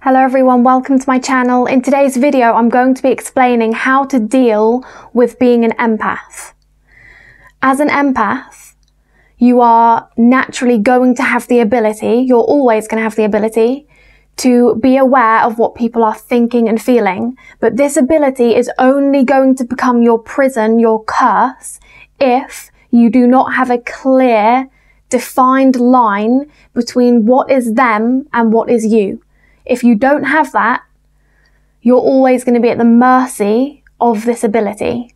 Hello everyone, welcome to my channel. In today's video, I'm going to be explaining how to deal with being an empath. As an empath, you are naturally going to have the ability, you're always going to have the ability to be aware of what people are thinking and feeling. But this ability is only going to become your prison, your curse, if you do not have a clear, defined line between what is them and what is you. If you don't have that, you're always going to be at the mercy of this ability.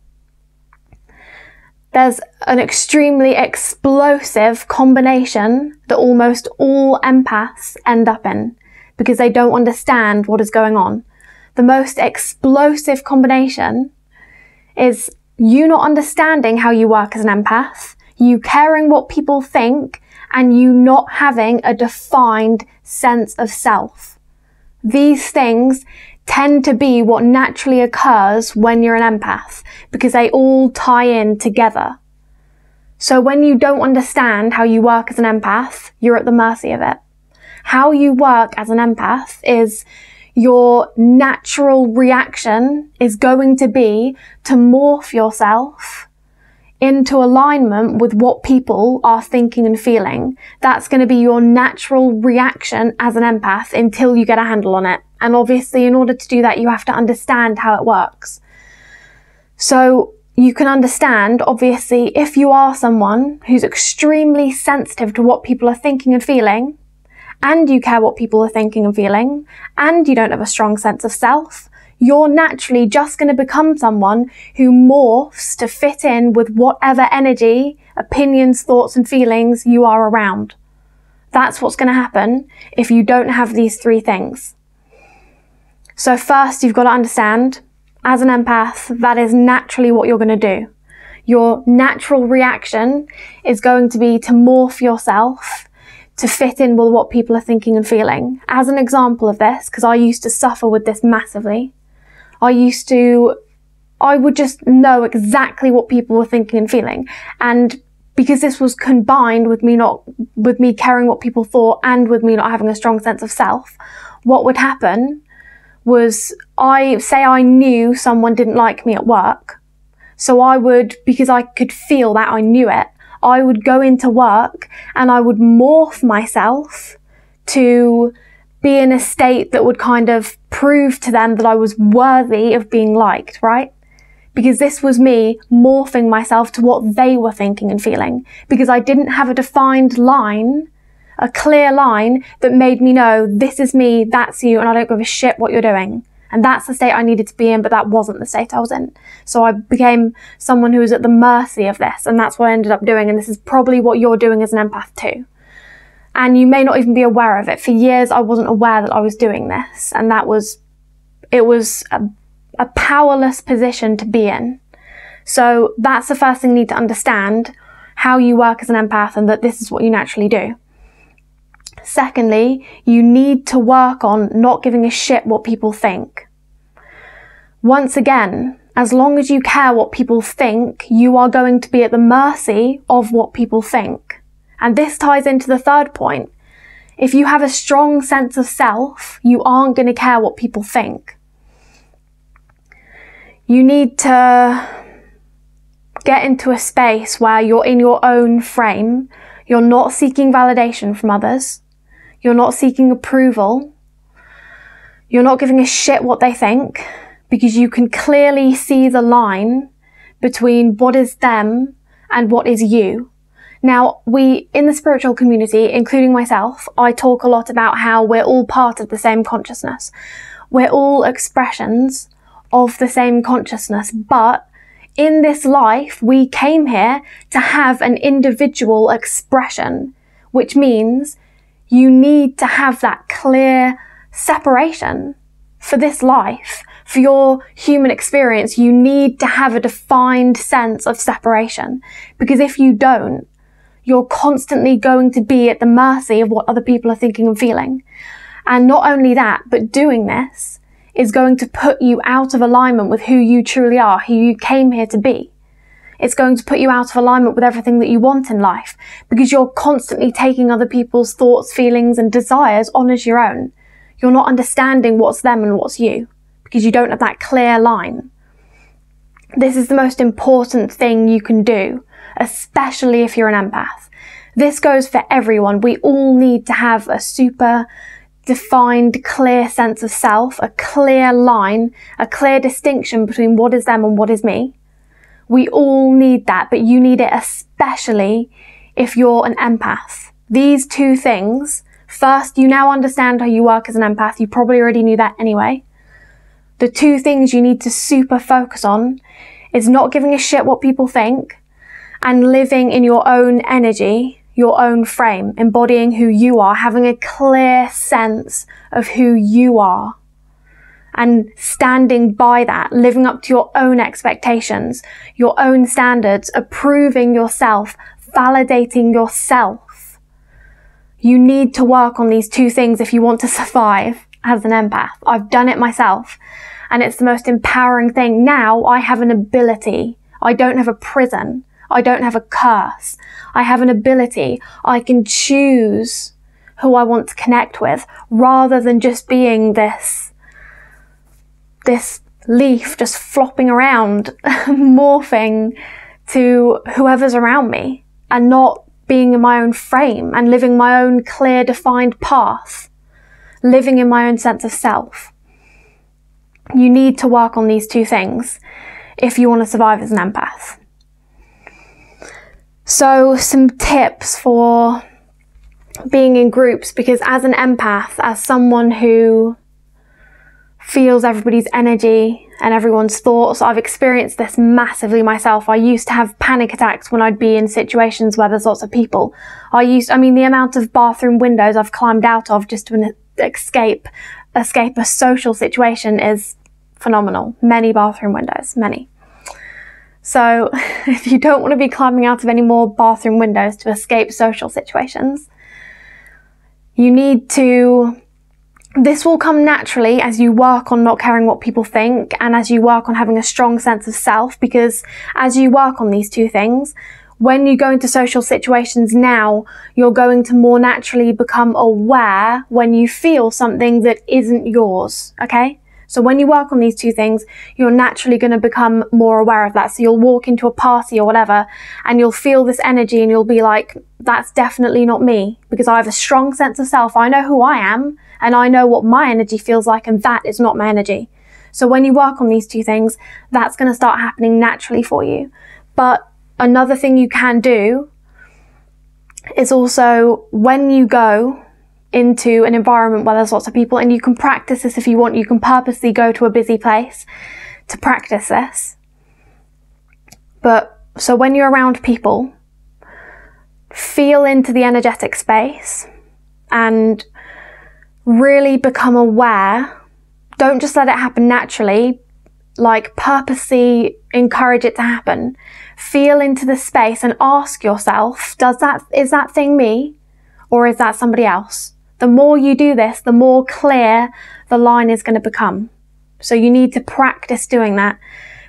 There's an extremely explosive combination that almost all empaths end up in because they don't understand what is going on. The most explosive combination is you not understanding how you work as an empath, you caring what people think, and you not having a defined sense of self. These things tend to be what naturally occurs when you're an empath because they all tie in together. So when you don't understand how you work as an empath, you're at the mercy of it. How you work as an empath is your natural reaction is going to be to morph yourself into alignment with what people are thinking and feeling. That's going to be your natural reaction as an empath until you get a handle on it. And obviously, in order to do that, you have to understand how it works. So you can understand, obviously, if you are someone who's extremely sensitive to what people are thinking and feeling, and you care what people are thinking and feeling, and you don't have a strong sense of self, you're naturally just going to become someone who morphs to fit in with whatever energy, opinions, thoughts and feelings you are around. That's what's going to happen if you don't have these three things. So first, you've got to understand, as an empath, that is naturally what you're going to do. Your natural reaction is going to be to morph yourself to fit in with what people are thinking and feeling. As an example of this, because I used to suffer with this massively, I would just know exactly what people were thinking and feeling. And because this was combined with me caring what people thought and with me not having a strong sense of self, what would happen was I knew someone didn't like me at work. So I would, because I could feel that, I knew it, I would go into work and I would morph myself to be in a state that would kind of prove to them that I was worthy of being liked, right? Because this was me morphing myself to what they were thinking and feeling. Because I didn't have a defined line, a clear line that made me know this is me, that's you, and I don't give a shit what you're doing. And that's the state I needed to be in, but that wasn't the state I was in. So I became someone who was at the mercy of this, and that's what I ended up doing. And this is probably what you're doing as an empath too. And you may not even be aware of it. For years, I wasn't aware that I was doing this. And it was a powerless position to be in. So that's the first thing you need to understand, how you work as an empath and that this is what you naturally do. Secondly, you need to work on not giving a shit what people think. Once again, as long as you care what people think, you are going to be at the mercy of what people think. And this ties into the third point. If you have a strong sense of self, you aren't going to care what people think. You need to get into a space where you're in your own frame. You're not seeking validation from others. You're not seeking approval. You're not giving a shit what they think because you can clearly see the line between what is them and what is you. Now, in the spiritual community, including myself, I talk a lot about how we're all part of the same consciousness. We're all expressions of the same consciousness, but in this life, we came here to have an individual expression, which means you need to have that clear separation for this life. For your human experience, you need to have a defined sense of separation, because if you don't, you're constantly going to be at the mercy of what other people are thinking and feeling. And not only that, but doing this is going to put you out of alignment with who you truly are, who you came here to be. It's going to put you out of alignment with everything that you want in life because you're constantly taking other people's thoughts, feelings, and desires on as your own. you're not understanding what's them and what's you, because you don't have that clear line. This is the most important thing you can do, especially if you're an empath. This goes for everyone. We all need to have a super defined, clear sense of self, a clear line, a clear distinction between what is them and what is me. We all need that, but you need it especially if you're an empath. These two things, first, you now understand how you work as an empath. You probably already knew that anyway. The two things you need to super focus on is not giving a shit what people think and living in your own energy, your own frame, embodying who you are, having a clear sense of who you are and standing by that, living up to your own expectations, your own standards, approving yourself, validating yourself. You need to work on these two things if you want to survive as an empath. I've done it myself, and it's the most empowering thing. Now I have an ability. I don't have a prison. I don't have a curse. I have an ability. I can choose who I want to connect with, rather than just being this leaf just flopping around, morphing to whoever's around me, and not being in my own frame and living my own clear, defined path, living in my own sense of self. You need to work on these two things if you want to survive as an empath. So some tips for being in groups, because as an empath, as someone who feels everybody's energy and everyone's thoughts, I've experienced this massively myself. I used to have panic attacks when I'd be in situations where there's lots of people. The amount of bathroom windows I've climbed out of just to escape a social situation is phenomenal. Many bathroom windows, many. So if you don't want to be climbing out of any more bathroom windows to escape social situations, this will come naturally as you work on not caring what people think and as you work on having a strong sense of self, because as you work on these two things, when you go into social situations now, you're going to more naturally become aware when you feel something that isn't yours, okay? So when you work on these two things, you're naturally going to become more aware of that. So you'll walk into a party or whatever, and you'll feel this energy and you'll be like, that's definitely not me, because I have a strong sense of self. I know who I am and I know what my energy feels like, and that is not my energy. So when you work on these two things, that's going to start happening naturally for you. But another thing you can do is also, when you go into an environment where there's lots of people, and you can practice this if you want, you can purposely go to a busy place to practice this. So when you're around people, feel into the energetic space and really become aware. Don't just let it happen naturally, like purposely encourage it to happen. Feel into the space and ask yourself, is that thing me, or is that somebody else? The more you do this, the more clear the line is going to become. So you need to practice doing that.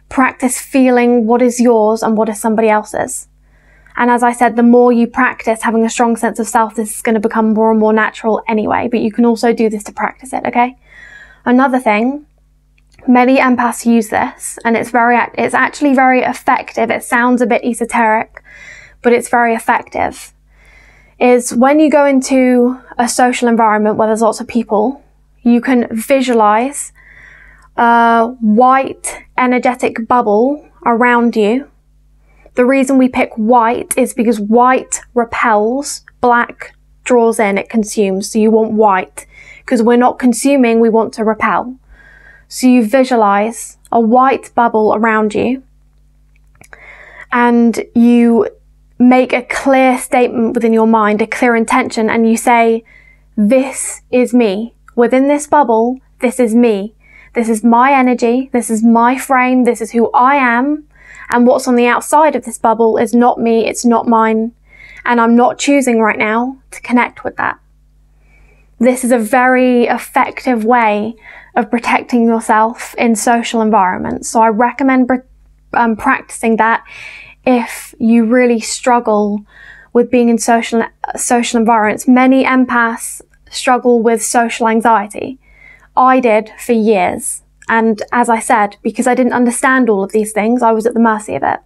Practice feeling what is yours and what is somebody else's. And as I said, the more you practice having a strong sense of self, this is going to become more and more natural anyway, but you can also do this to practice it, okay? Another thing, many empaths use this, and it's actually very effective. It sounds a bit esoteric, but it's very effective. Is when you go into a social environment where there's lots of people, you can visualize a white energetic bubble around you. The reason we pick white is because white repels, black draws in, it consumes. So you want white, because we're not consuming, we want to repel. So you visualize a white bubble around you, and you make a clear statement within your mind, a clear intention, and you say, this is me. Within this bubble, this is me. This is my energy. This is my frame. This is who I am. And what's on the outside of this bubble is not me. It's not mine. And I'm not choosing right now to connect with that. This is a very effective way of protecting yourself in social environments. So I recommend practicing that if you really struggle with being in social environments. Many empaths struggle with social anxiety. I did for years. And as I said, because I didn't understand all of these things, I was at the mercy of it.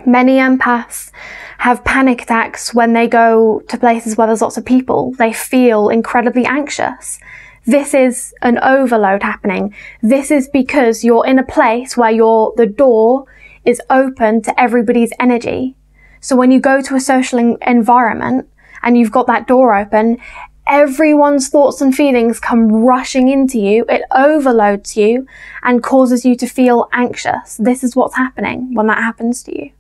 Many empaths have panic attacks when they go to places where there's lots of people. They feel incredibly anxious. This is an overload happening. This is because you're in a place where the door is open to everybody's energy. So when you go to a social environment and you've got that door open, everyone's thoughts and feelings come rushing into you. It overloads you and causes you to feel anxious. This is what's happening when that happens to you.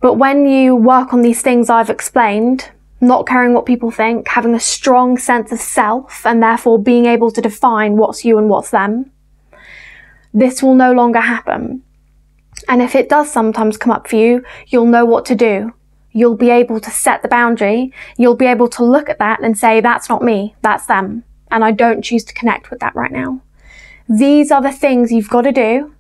But when you work on these things I've explained, not caring what people think, having a strong sense of self, and therefore being able to define what's you and what's them, this will no longer happen. And if it does sometimes come up for you, you'll know what to do. You'll be able to set the boundary. You'll be able to look at that and say, that's not me, that's them. And I don't choose to connect with that right now. These are the things you've got to do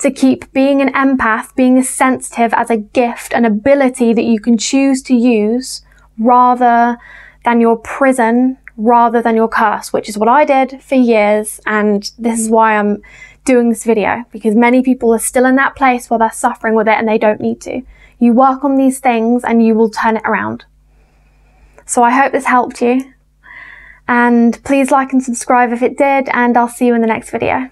to keep being an empath, being as sensitive as a gift, an ability that you can choose to use rather than your prison, rather than your curse, which is what I did for years. And this is why I'm doing this video, because many people are still in that place where they're suffering with it and they don't need to. You work on these things and you will turn it around. So I hope this helped you. And please like and subscribe if it did, and I'll see you in the next video.